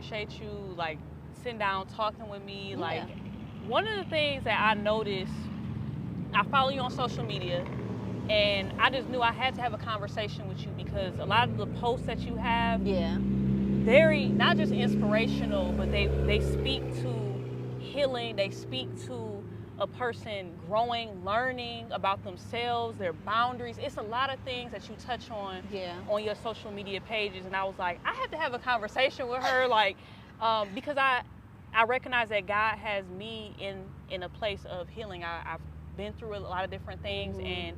appreciate you like sitting down talking with me. Yeah. Like one of the things that I noticed, I follow you on social media, and I just knew I had to have a conversation with you because a lot of the posts that you have, Yeah. very not just inspirational, but they speak to healing. They speak to a person growing, learning about themselves, their boundaries. It's a lot of things that you touch on your social media pages, and I was like, I have to have a conversation with her, like, because I recognize that God has me in a place of healing. I've been through a lot of different things, and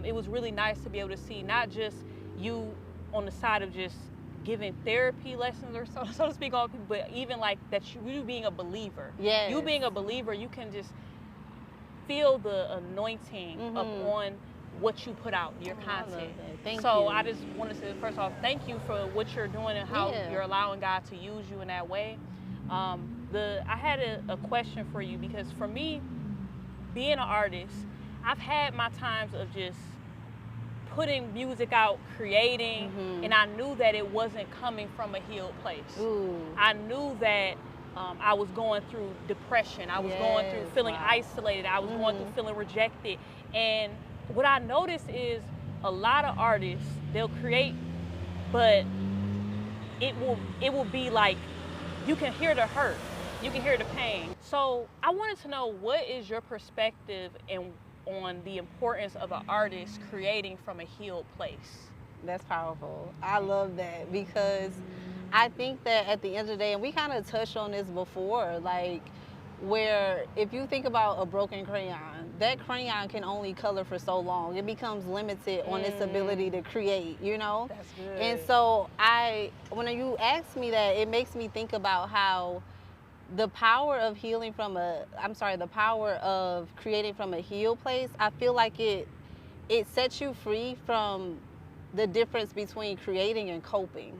it was really nice to be able to see not just you on the side of just giving therapy lessons or so to speak, on people, but even like that you being a believer. Yes. You being a believer, you can just feel the anointing upon what you put out, your content. Thank you. So I just wanted to first off thank you for what you're doing and how you're allowing God to use you in that way. I had a question for you, because for me, being an artist, I've had my times of just putting music out, creating, and I knew that it wasn't coming from a healed place. I knew that I was going through depression. I was going through feeling isolated. I was going through feeling rejected. And what I noticed is a lot of artists, they'll create, but it will be like, you can hear the hurt. You can hear the pain. So I wanted to know, what is your perspective on the importance of an artist creating from a healed place? That's powerful. I love that, because I think that at the end of the day, and we kind of touched on this before, like, where if you think about a broken crayon, that crayon can only color for so long. It becomes limited on its ability to create, you know? That's good. And so when you ask me that, it makes me think about how the power of the power of creating from a healed place, I feel like it sets you free from the difference between creating and coping.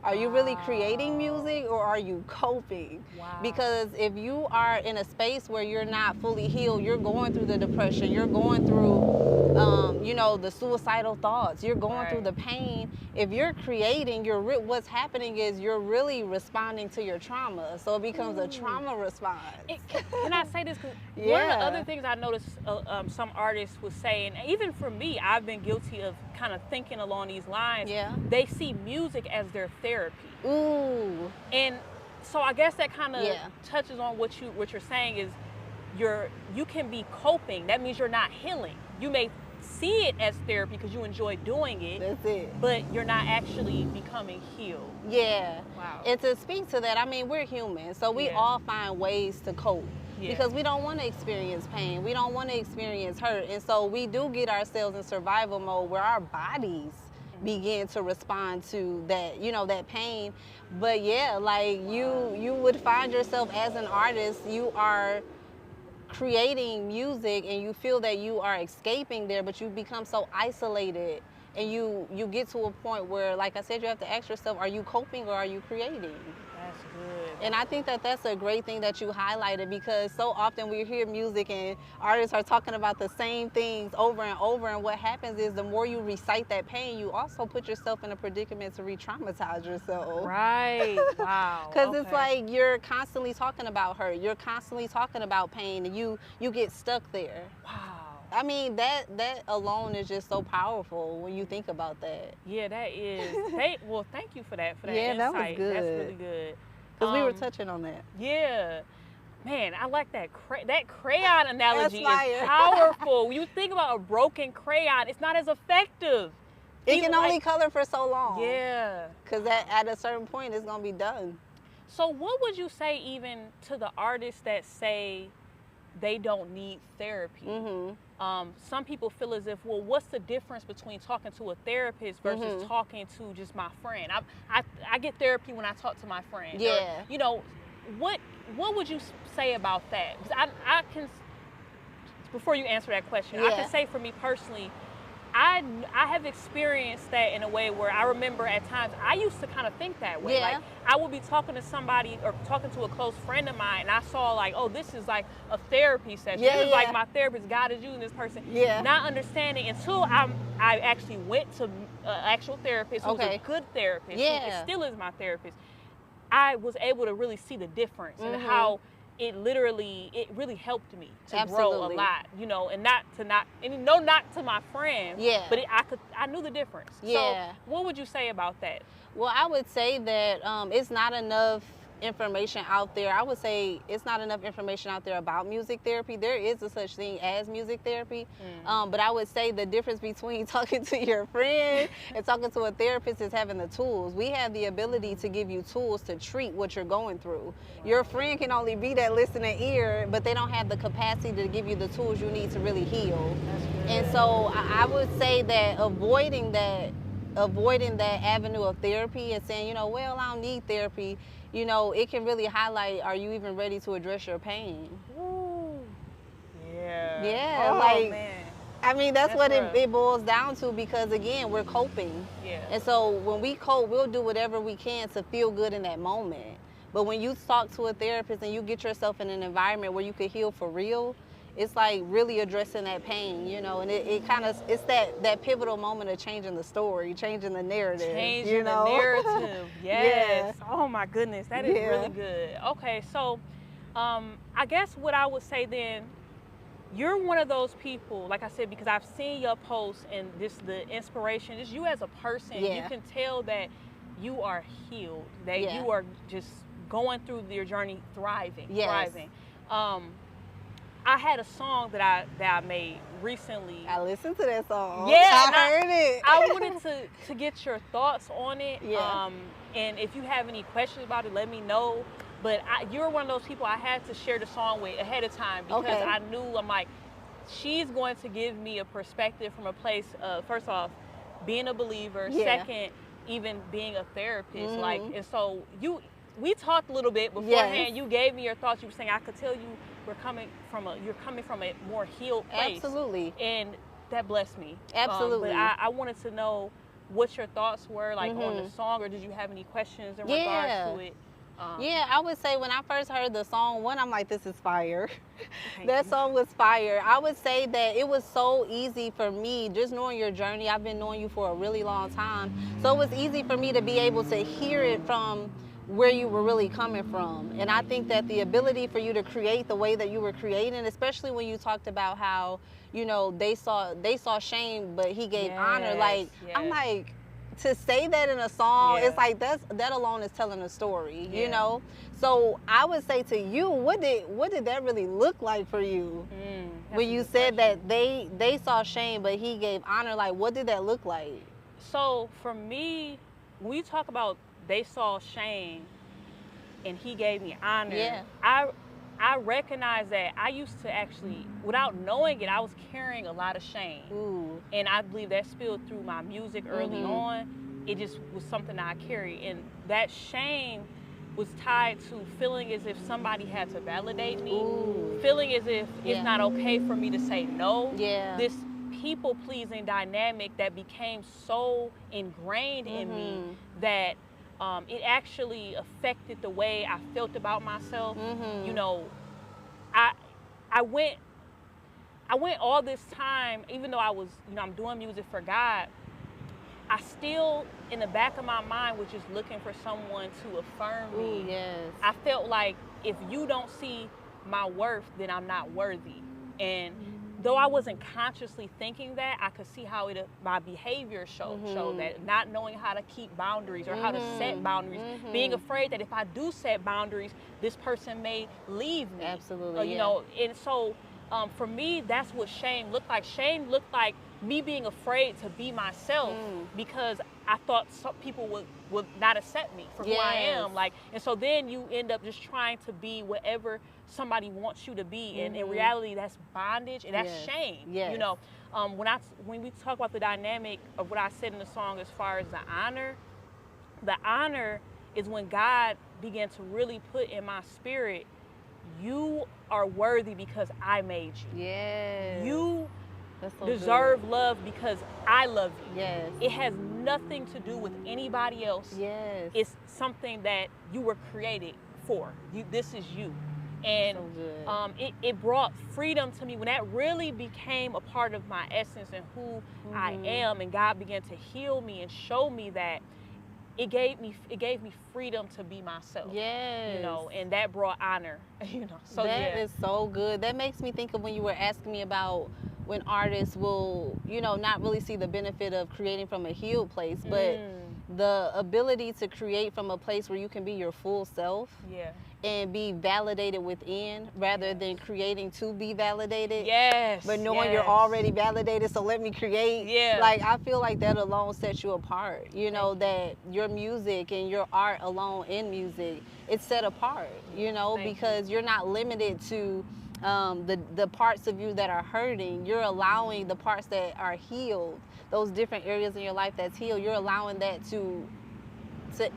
Are you really creating music, or are you coping? Wow. Because if you are in a space where you're not fully healed, you're going through the depression, you're going through, the suicidal thoughts, you're going through the pain. If you're creating, what's happening is you're really responding to your trauma. So it becomes a trauma response. Can I say this? 'Cause one of the other things I noticed some artists would say, and even for me, I've been guilty of kind of thinking along these lines. Yeah. They see music as their therapy. Ooh. And so I guess that kind of touches on what you're saying is you can be coping. That means you're not healing. You may see it as therapy because you enjoy doing it. That's it. But you're not actually becoming healed. Yeah. Wow. And to speak to that, I mean, we're human, so we all find ways to cope. Because we don't want to experience pain. We don't want to experience hurt. And so we do get ourselves in survival mode where our bodies begin to respond to that, that pain. But yeah, like you would find yourself as an artist, you are creating music and you feel that you are escaping there, but you become so isolated, and you get to a point where, like I said, you have to ask yourself, are you coping or are you creating? That's good. And I think that that's a great thing that you highlighted, because so often we hear music and artists are talking about the same things over and over, and what happens is the more you recite that pain, you also put yourself in a predicament to re-traumatize yourself. Right. Wow. Because it's like you're constantly talking about hurt, you're constantly talking about pain, and you get stuck there. Wow. I mean, that alone is just so powerful when you think about that. Yeah, that is. Well, thank you for that Yeah, insight. that was good. That's really good. Because we were touching on that. Yeah. Man, I like that crayon analogy. That's is fire. powerful. When you think about a broken crayon, it's not as effective. It can only color for so long. Yeah. Because at a certain point, it's going to be done. So what would you say even to the artists that say they don't need therapy? Some people feel as if, well, what's the difference between talking to a therapist versus talking to just my friend? I get therapy when I talk to my friend. Yeah. Or, what would you say about that? Because I can, before you answer that question, I can say for me personally, I have experienced that in a way where I remember at times I used to kind of think that way. Yeah. Like I would be talking to somebody or talking to a close friend of mine, and I saw like, oh, this is like a therapy session. This is like my therapist. God is using this person. Yeah. Not understanding until I actually went to an actual therapist who's a good therapist. Yeah. Who still is my therapist. I was able to really see the difference and how it really helped me to grow a lot, you know, and not to my friends, but I knew the difference. So what would you say about that? Well, I would say that it's not enough information out there. I would say it's not enough information out there about music therapy. There is a such thing as music therapy, but I would say the difference between talking to your friend and talking to a therapist is having the tools. We have the ability to give you tools to treat what you're going through. Your friend can only be that listening ear, but they don't have the capacity to give you the tools you need to really heal. And so I would say that avoiding that avenue of therapy and saying, you know, well, I don't need therapy, you know, it can really highlight, are you even ready to address your pain? Ooh. Yeah. Yeah. Oh, like, man. I mean, that's what it boils down to, because again, we're coping. Yeah. And so when we cope, we'll do whatever we can to feel good in that moment. But when you talk to a therapist and you get yourself in an environment where you can heal for real, it's like really addressing that pain, you know, and it's that pivotal moment of changing the story, changing the narrative. Changing the narrative, yes. Yeah. Oh my goodness, that is really good. Okay, so I guess what I would say then, you're one of those people, like I said, because I've seen your posts and the inspiration, just you as a person, you can tell that you are healed, that you are just going through your journey thriving. I had a song that I made recently. I listened to that song. Yeah, I heard it. I wanted to get your thoughts on it. Yeah. And if you have any questions about it, let me know. But you're one of those people I had to share the song with ahead of time, because I knew, I'm like, she's going to give me a perspective from a place of, first off, being a believer. Second, even being a therapist. Like, and so we talked a little bit beforehand. You gave me your thoughts. You were saying, I could tell you you're coming from a more healed place. Absolutely. And that blessed me. Absolutely. But I wanted to know what your thoughts were, like, on the song, or did you have any questions in regards to it? Yeah, I would say when I first heard the song, I'm like, this is fire. That song was fire. I would say that it was so easy for me, just knowing your journey. I've been knowing you for a really long time. So it was easy for me to be able to hear it from where you were really coming from. And I think that the ability for you to create the way that you were creating, especially when you talked about how, you know, they saw shame, but he gave honor. Like, I'm like, to say that in a song, it's like that alone is telling a story, you know? So I would say to you, what did that really look like for you? When you said that they saw shame, but he gave honor, like, what did that look like? So for me, when you talk about they saw shame and he gave me honor, I recognize that I used to actually, without knowing it, I was carrying a lot of shame. And I believe that spilled through my music early on. It just was something I carried. And that shame was tied to feeling as if somebody had to validate me, feeling as if it's not okay for me to say no. This people-pleasing dynamic that became so ingrained in me that it actually affected the way I felt about myself. You know, I went all this time, even though I was, you know, I'm doing music for God, I still, in the back of my mind, was just looking for someone to affirm me. I felt like, if you don't see my worth, then I'm not worthy. And though I wasn't consciously thinking that, I could see how my behavior showed that, not knowing how to keep boundaries or how to set boundaries, being afraid that if I do set boundaries, this person may leave me. Absolutely. You know, and so for me, that's what shame looked like. Shame looked like me being afraid to be myself because I thought some people would not accept me for who I am. Like, and so then you end up just trying to be whatever somebody wants you to be, and in reality, that's bondage and that's shame. You know, when we talk about the dynamic of what I said in the song as far as the honor is when God began to really put in my spirit, you are worthy because I made you. You deserve love because I love you. It has nothing to do with anybody else. It's something that you were created for. This is you. And it brought freedom to me when that really became a part of my essence and who I am, and God began to heal me and show me that it gave me freedom to be myself. Yes. You know, and that brought honor, you know. So that is so good. That makes me think of when you were asking me about when artists will, you know, not really see the benefit of creating from a healed place, but the ability to create from a place where you can be your full self. Yeah. And be validated within rather than creating to be validated. Yes. But knowing you're already validated, so let me create. Yeah. Like, I feel like that alone sets you apart. You know, that your music and your art alone in music, it's set apart, you know, because you're not limited to the parts of you that are hurting. You're allowing the parts that are healed, those different areas in your life that's healed, you're allowing that to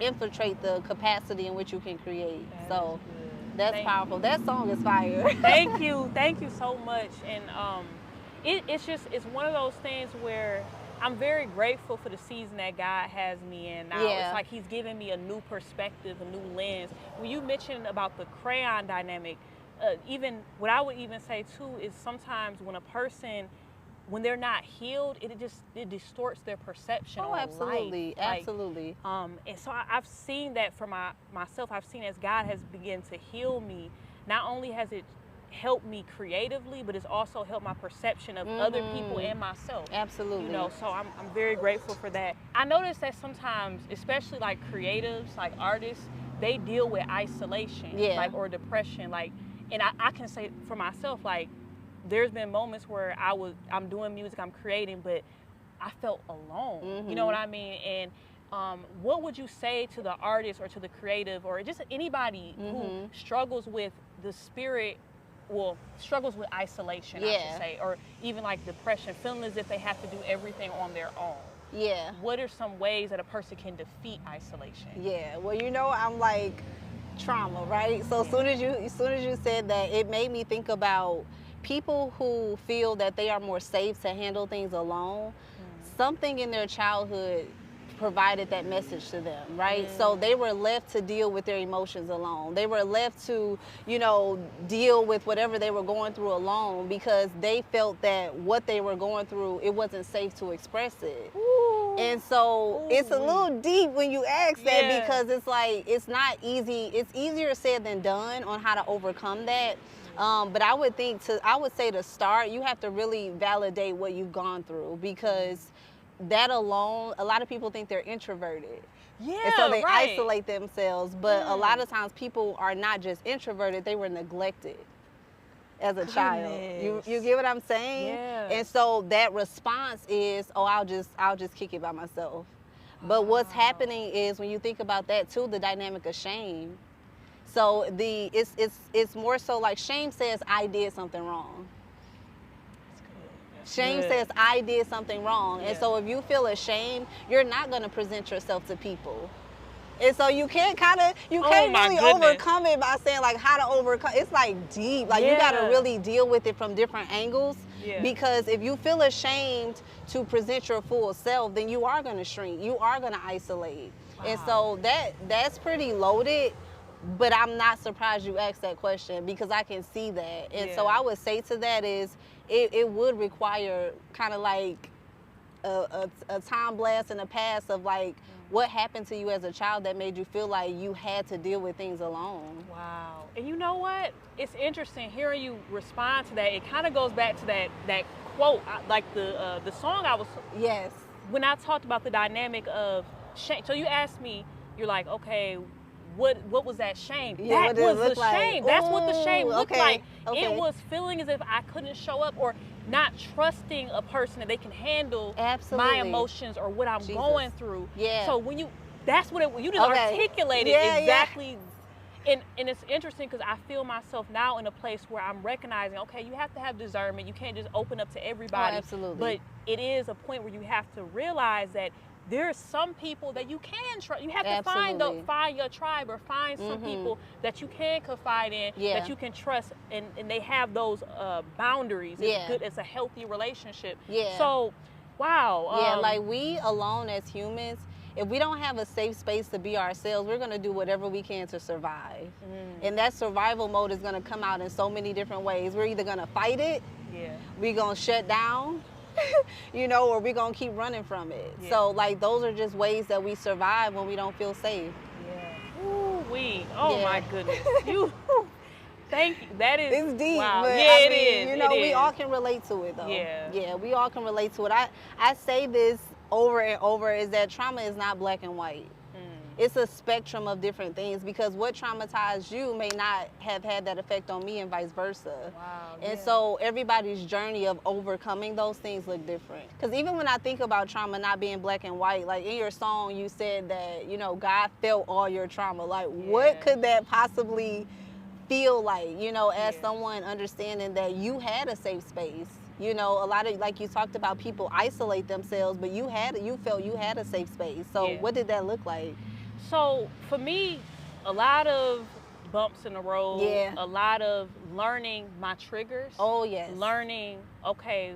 infiltrate the capacity in which you can create. So that's powerful. That song is fire. Thank you so much. And it's one of those things where I'm very grateful for the season that God has me in now. It's like he's giving me a new perspective, a new lens. When you mentioned about the crayon dynamic, even what I would even say too is sometimes when a person, when they're not healed, it distorts their perception on absolutely, life. Absolutely. And so I've seen that for myself. I've seen as God has begun to heal me, not only has it helped me creatively, but it's also helped my perception of other people and myself. Absolutely. You know, so I'm very grateful for that. I notice that sometimes, especially like creatives, like artists, they deal with isolation, like, or depression. Like, and I can say for myself, like, there's been moments where I'm doing music, I'm creating, but I felt alone. You know what I mean? And what would you say to the artist or to the creative or just anybody who struggles with the spirit, struggles with isolation, I should say, or even like depression, feeling as if they have to do everything on their own? Yeah. What are some ways that a person can defeat isolation? Yeah. Well, you know, I'm like trauma, right? So as soon as you said that, it made me think about people who feel that they are more safe to handle things alone. Something in their childhood provided that message to them, right? So they were left to deal with their emotions alone. They were left to, you know, deal with whatever they were going through alone because they felt that what they were going through, it wasn't safe to express it. And so it's a little deep when you ask that because it's like, it's not easy. It's easier said than done on how to overcome that. But I would say to start, you have to really validate what you've gone through because that alone, a lot of people think they're introverted. Yeah, and so they isolate themselves. But a lot of times people are not just introverted, they were neglected as a child. You get what I'm saying? Yeah. And so that response is, oh, I'll just kick it by myself. But what's happening is when you think about that too, the dynamic of shame. So it's more so like shame says I did something wrong. Shame says I did something wrong. And so if you feel ashamed, you're not going to present yourself to people. And so you can't really overcome it by saying like how to overcome. It's like deep. Like you got to really deal with it from different angles. Because if you feel ashamed to present your full self, then you are going to shrink. You are going to isolate. And so that's pretty loaded. But I'm not surprised you asked that question because I can see that. And so I would say to that is it would require kind of like a time blast in the past of like what happened to you as a child that made you feel like you had to deal with things alone. Wow. And you know what? It's interesting hearing you respond to that. It kind of goes back to that quote, like the song I was... Yes. When I talked about the dynamic of shame. So you asked me, you're like, okay, what was that shame? Yeah, that was the shame. That's what the shame looked like. Okay. It was feeling as if I couldn't show up or not trusting a person that they can handle my emotions or what I'm going through. Yeah. So when that's what you just articulated exactly. And it's interesting because I feel myself now in a place where I'm recognizing, okay, you have to have discernment. You can't just open up to everybody. Oh, absolutely. But it is a point where you have to realize that there are some people that you can trust. You have to find your tribe or find some people that you can confide in, that you can trust, and they have those boundaries. It's good. It's a healthy relationship. So, wow. Yeah, like we alone as humans, if we don't have a safe space to be ourselves, we're going to do whatever we can to survive. And that survival mode is going to come out in so many different ways. We're either going to fight it, we're going to shut down, you know, or we're going to keep running from it. Yeah. So, like, those are just ways that we survive when we don't feel safe. Yeah. Ooh, oh my goodness. You, thank you. That is, it's deep. Wow. But yeah, I mean, you know, we all can relate to it, though. Yeah. Yeah, we all can relate to it. I say this over and over, is that trauma is not black and white. It's a spectrum of different things, because what traumatized you may not have had that effect on me, and vice versa. Wow, and so everybody's journey of overcoming those things look different. Because even when I think about trauma not being black and white, like in your song you said that, you know, God felt all your trauma. Like what could that possibly feel like, you know, as someone understanding that you had a safe space? You know, a lot of, like you talked about, people isolate themselves, but you felt you had a safe space. So what did that look like? So for me, a lot of bumps in the road, a lot of learning my triggers. Oh, yes. Learning, okay,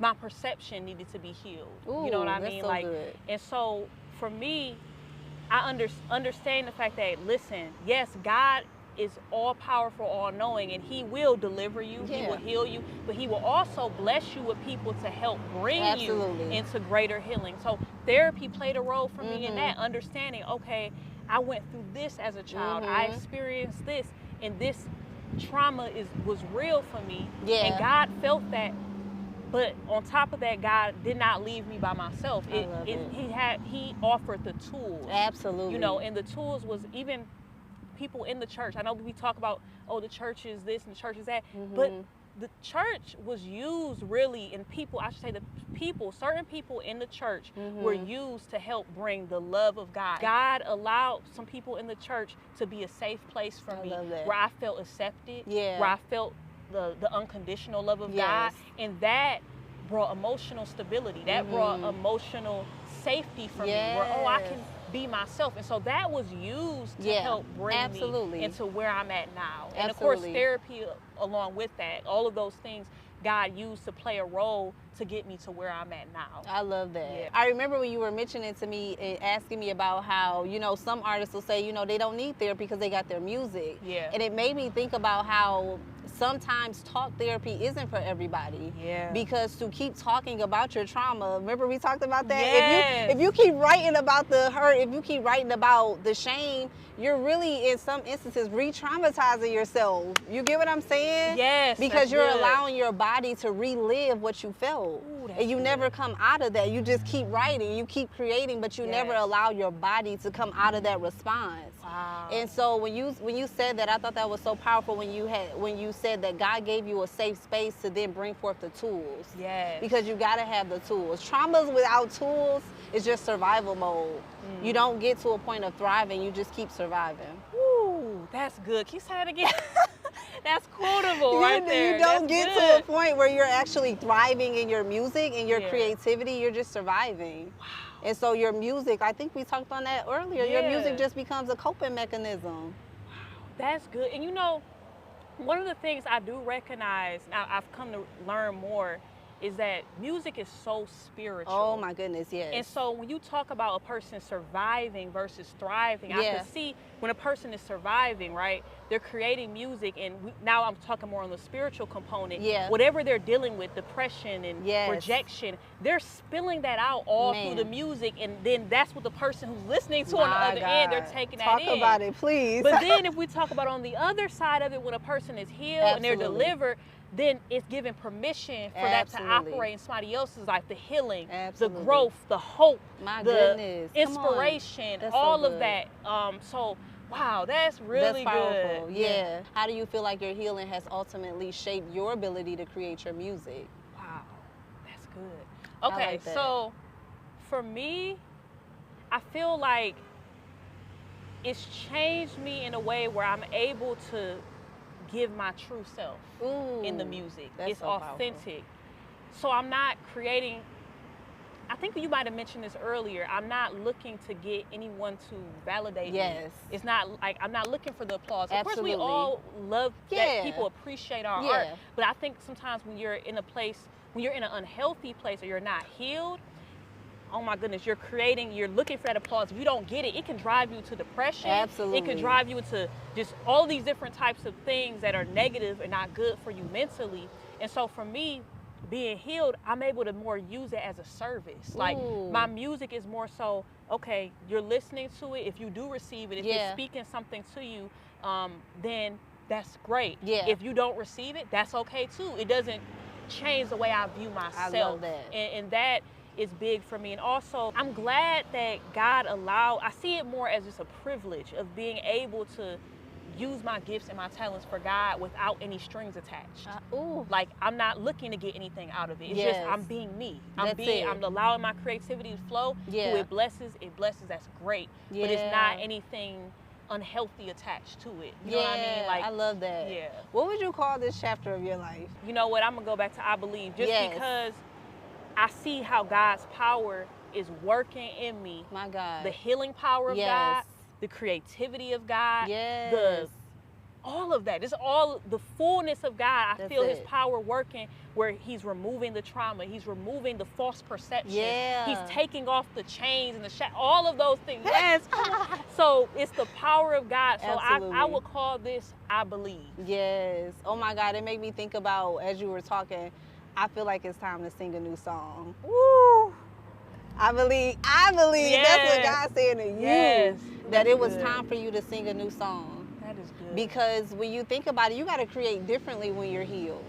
my perception needed to be healed. Ooh, you know what I mean? So like, good. And so for me, I understand the fact that, listen, yes, God is all powerful, all knowing, and he will deliver you, he will heal you, but he will also bless you with people to help bring you into greater healing. So therapy played a role for me in that, understanding, okay, I went through this as a child, I experienced this, and this trauma was real for me, and God felt that. But on top of that, God did not leave me by myself. He offered the tools. Absolutely. You know, and the tools was even people in the church. I know we talk about, oh, the church is this and the church is that, but the church was used really, and certain people in the church were used to help bring the love of God. God allowed some people in the church to be a safe place for me, where I felt accepted, where I felt the unconditional love of God, and that brought emotional stability. That brought emotional safety for me, where, oh, I can be myself. And so that was used to help bring me into where I'm at now. And of course, therapy along with that, all of those things God used to play a role to get me to where I'm at now. I love that. Yeah. I remember when you were mentioning to me and asking me about how, you know, some artists will say, you know, they don't need therapy because they got their music. Yeah. And it made me think about how sometimes talk therapy isn't for everybody. Yeah. Because to keep talking about your trauma, remember we talked about that? Yes. If you keep writing about the hurt, if you keep writing about the shame, you're really, in some instances, re-traumatizing yourself. You get what I'm saying? Yes. Because you're allowing your body to relive what you felt. Ooh, and you never come out of that. You just keep writing, you keep creating, but you never allow your body to come out of that response. Wow. And so when you said that, I thought that was so powerful when you said that God gave you a safe space to then bring forth the tools. Yes. Because you gotta have the tools. Traumas without tools is just survival mode. You don't get to a point of thriving, you just keep surviving. Ooh, that's good. Can you say that again? That's quotable right there. You don't get to a point where you're actually thriving in your music and your creativity, you're just surviving. Wow. And so your music, I think we talked on that earlier, your music just becomes a coping mechanism. Wow, that's good. And you know, one of the things I do recognize, now I've come to learn more, is that music is so spiritual. Oh my goodness, yes. And so when you talk about a person surviving versus thriving, I can see when a person is surviving, right, they're creating music, and now I'm talking more on the spiritual component. Yeah. Whatever they're dealing with, depression and rejection, they're spilling that out all through the music, and then that's what the person who's listening to on the other end, they're taking that in. Talk about it, please. But then if we talk about on the other side of it, when a person is healed and they're delivered, then it's given permission for that to operate in somebody else's life, the healing, the growth, the hope, the inspiration, all of that. So, wow, that's really powerful. good. Yeah. How do you feel like your healing has ultimately shaped your ability to create your music? Wow, that's good. Okay, so for me, I feel like it's changed me in a way where I'm able to give my true self in the music. It's so authentic. So I'm not creating, I think you might have mentioned this earlier, I'm not looking to get anyone to validate me. It's not like, I'm not looking for the applause. Of course we all love that people appreciate our art, but I think sometimes when you're in a place, when you're in an unhealthy place or you're not healed, oh my goodness, you're looking for that applause. If you don't get it, it can drive you to depression. Absolutely. It can drive you into just all these different types of things that are negative and not good for you mentally. And so for me, being healed, I'm able to more use it as a service. Like my music is more so, okay, you're listening to it. If you do receive it, if it's speaking something to you, then that's great. Yeah. If you don't receive it, that's okay too. It doesn't change the way I view myself. I love that. And that is big for me. And also, I'm glad that God allowed, I see it more as just a privilege of being able to use my gifts and my talents for God without any strings attached. Like, I'm not looking to get anything out of it. It's just I'm being me. I'm allowing my creativity to flow. Who it blesses, that's great. But it's not anything unhealthy attached to it. You know what I mean? Like, I love that. Yeah. What would you call this chapter of your life? You know what? I'm gonna go back to I believe, just because I see how God's power is working in me. My God. The healing power of God, the creativity of God, all of that. It's all the fullness of God. I feel his power working where he's removing the trauma. He's removing the false perception. He's taking off the chains and the all of those things. Yes. So it's the power of God. So I would call this I believe. Yes. Oh my God. It made me think about, as you were talking, I feel like it's time to sing a new song. Woo. I believe. That's what God's saying to you. Yes. That it was time for you to sing a new song. That is good. Because when you think about it, you got to create differently when you're healed.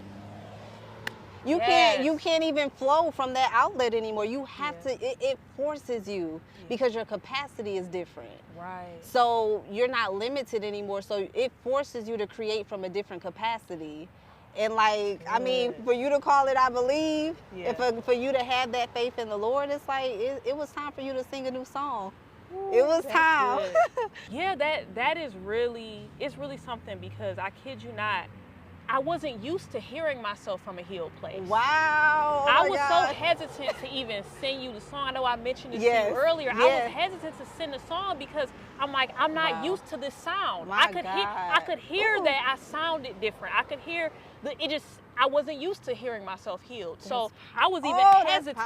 You can't even flow from that outlet anymore. You have to, it forces you because your capacity is different. Right. So you're not limited anymore. So it forces you to create from a different capacity. And like, I mean, for you to call it I believe, and for you to have that faith in the Lord, it's like, it was time for you to sing a new song. It was time. Yeah, that is really, it's really something, because I kid you not, I wasn't used to hearing myself from a healed place. Wow. I was so hesitant to even sing you the song. I know I mentioned this to you earlier. I was hesitant to sing the song because I'm like, I'm not used to this sound. I could hear that I sounded different. I could hear I wasn't used to hearing myself healed. So I was even hesitant.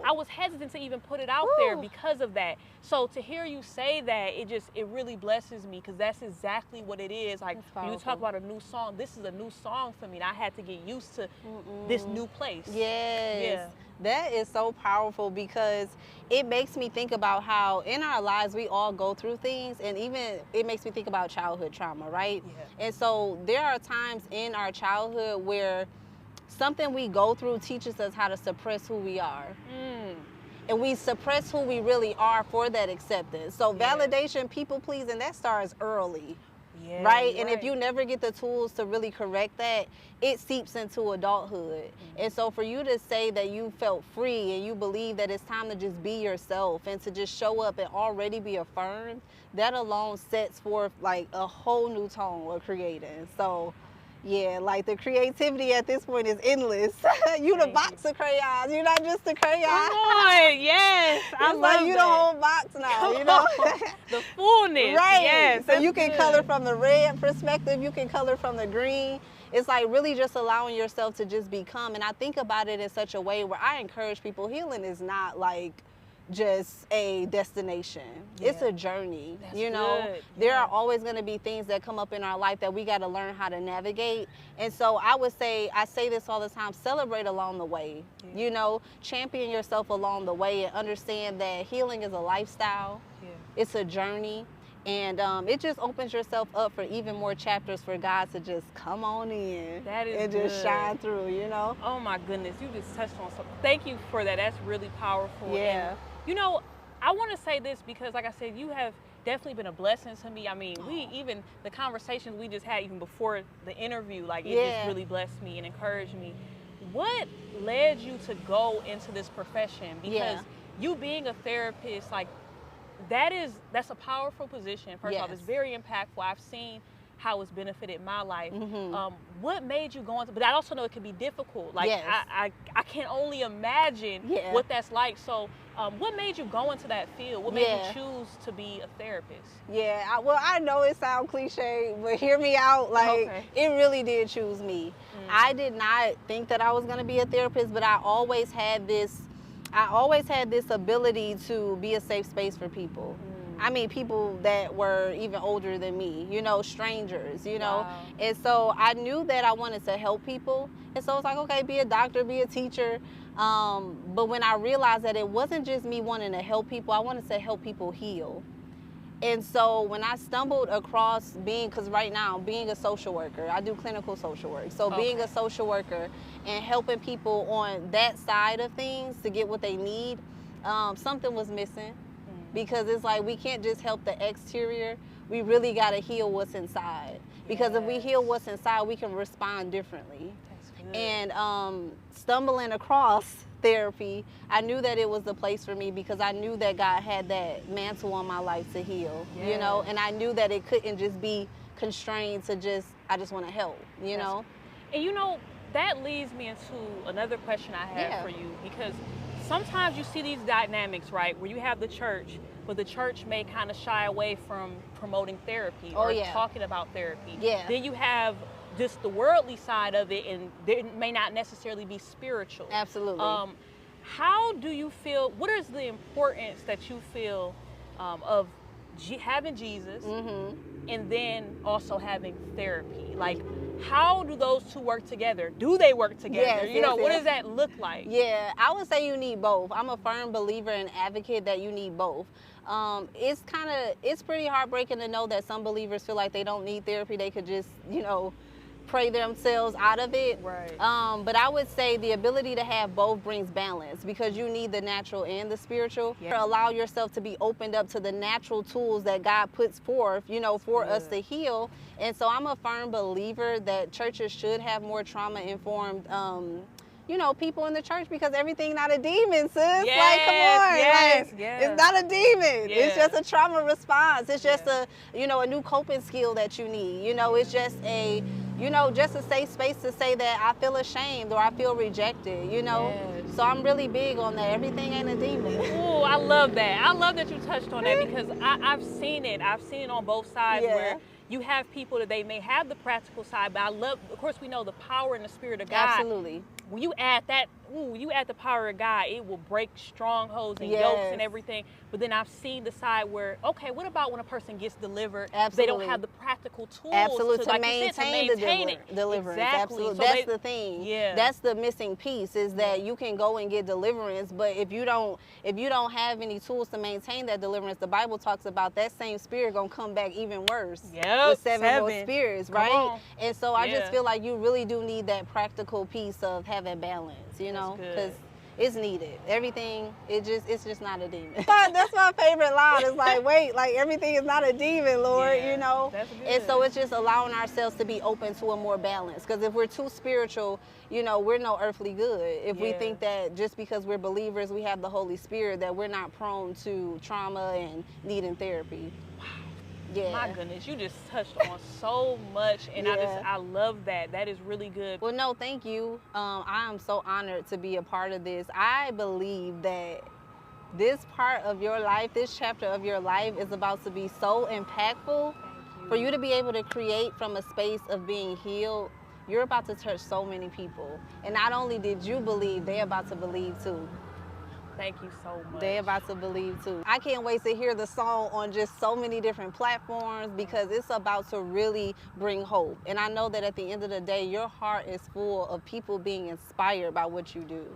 I was hesitant to even put it out there because of that. So to hear you say that, it really blesses me, because that's exactly what it is. Like, when you talk about a new song, this is a new song for me, and I had to get used to this new place. Yes. Yeah. That is so powerful, because it makes me think about how in our lives we all go through things, and even it makes me think about childhood trauma, right? Yeah. And so there are times in our childhood where something we go through teaches us how to suppress who we are. And we suppress who we really are for that acceptance. So validation, people pleasing, that starts early. Yeah, right? And if you never get the tools to really correct that, it seeps into adulthood. And so for you to say that you felt free and you believe that it's time to just be yourself and to just show up and already be affirmed, that alone sets forth like a whole new tone we're creating. So yeah, like the creativity at this point is endless. You the box of crayons. You're not just a crayon. Come on, yes. It's like you the whole box now, you know? The fullness. Right. Yes, so you can color from the red perspective. You can color from the green. It's like really just allowing yourself to just become. And I think about it in such a way where I encourage people, healing is not like just a destination. It's a journey. That's you know, good. There are always going to be things that come up in our life that we got to learn how to navigate. And so I would say, I say this all the time, celebrate along the way. You know, champion yourself along the way and understand that healing is a lifestyle. It's a journey. And it just opens yourself up for even more chapters for God to just come on in and just shine through, you know? Oh my goodness, you just touched on something. Thank you for that. That's really powerful. Yeah. And, you know, I want to say this because, like I said, you have definitely been a blessing to me. I mean, even the conversations we just had even before the interview, like it just really blessed me and encouraged me. What led you to go into this profession? Because you being a therapist, like, that's a powerful position. First off, it's very impactful. I've seen how it's benefited my life. What made you go into, but I also know it can be difficult. Like I can only imagine what that's like. So what made you go into that field? What made you choose to be a therapist? Yeah, well, I know it sounds cliche, but hear me out. Like, it really did choose me. I did not think that I was going to be a therapist, but I always had this ability to be a safe space for people. I mean, people that were even older than me, you know, strangers, you know. Wow. And so I knew that I wanted to help people. And so it's like, okay, be a doctor, be a teacher. But when I realized that it wasn't just me wanting to help people, I wanted to help people heal. And so when I stumbled across because right now, being a social worker, I do clinical social work. So being a social worker and helping people on that side of things to get what they need, something was missing. Because it's like we can't just help the exterior. We really got to heal what's inside. Because if we heal what's inside, we can respond differently. And stumbling across therapy, I knew that it was the place for me because I knew that God had that mantle on my life to heal, you know, and I knew that it couldn't just be constrained to I just want to help, you know. And you know, that leads me into another question I have for you, because sometimes you see these dynamics, right, where you have the church, but the church may kind of shy away from promoting therapy or talking about therapy. Then you have just the worldly side of it, and it may not necessarily be spiritual. Absolutely. How do you feel, what is the importance that you feel of having Jesus and then also having therapy? Like, how do those two work together? Do they work together? You know, what does that look like? Yeah, I would say you need both. I'm a firm believer and advocate that you need both. It's pretty heartbreaking to know that some believers feel like they don't need therapy. They could just, you know, pray themselves out of it. Right. But I would say the ability to have both brings balance, because you need the natural and the spiritual. Allow yourself to be opened up to the natural tools that God puts forth, you know, for us to heal. And so I'm a firm believer that churches should have more trauma-informed you know, people in the church, because everything not a demon, sis. Like, come on. It's not a demon. It's just a trauma response. It's just a, you know, a new coping skill that you need. You know, it's just a, you know, just a safe space to say that I feel ashamed or I feel rejected, you know. So I'm really big on that. Everything ain't a demon. Oh, I love that. I love that you touched on that, because I've seen it. I've seen it on both sides where you have people that they may have the practical side, but I love, of course, we know the power and the Spirit of God. Absolutely. When you add that, you add the power of God, it will break strongholds and yokes and everything. But then I've seen the side where, okay, what about when a person gets delivered? They don't have the practical tools to like maintain the deliverance. Exactly. Absolutely. So that's the thing. That's the missing piece, is that you can go and get deliverance, but if you don't have any tools to maintain that deliverance, the Bible talks about that same spirit gonna come back even worse. With seven more spirits, right? And so I just feel like you really do need that practical piece of having balance, you know, because it's needed. Everything, it's just not a demon. That's my favorite line. It's like, wait, like everything is not a demon, Lord, you know? And so it's just allowing ourselves to be open to a more balance. Because if we're too spiritual, you know, we're no earthly good. If we think that just because we're believers, we have the Holy Spirit, that we're not prone to trauma and needing therapy. My goodness, you just touched on so much, and I love that. That is really good. Well, no, thank you. I am so honored to be a part of this. I believe that this part of your life, this chapter of your life, is about to be so impactful. For you to be able to create from a space of being healed, you're about to touch so many people. And not only did you believe, they're about to believe too. Thank you so much. They're about to believe too. I can't wait to hear the song on just so many different platforms, because it's about to really bring hope. And I know that at the end of the day, your heart is full of people being inspired by what you do.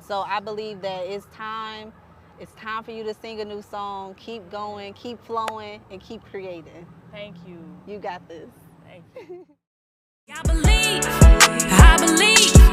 So I believe that it's time for you to sing a new song. Keep going, keep flowing, and keep creating. Thank you. You got this. Thank you. I believe.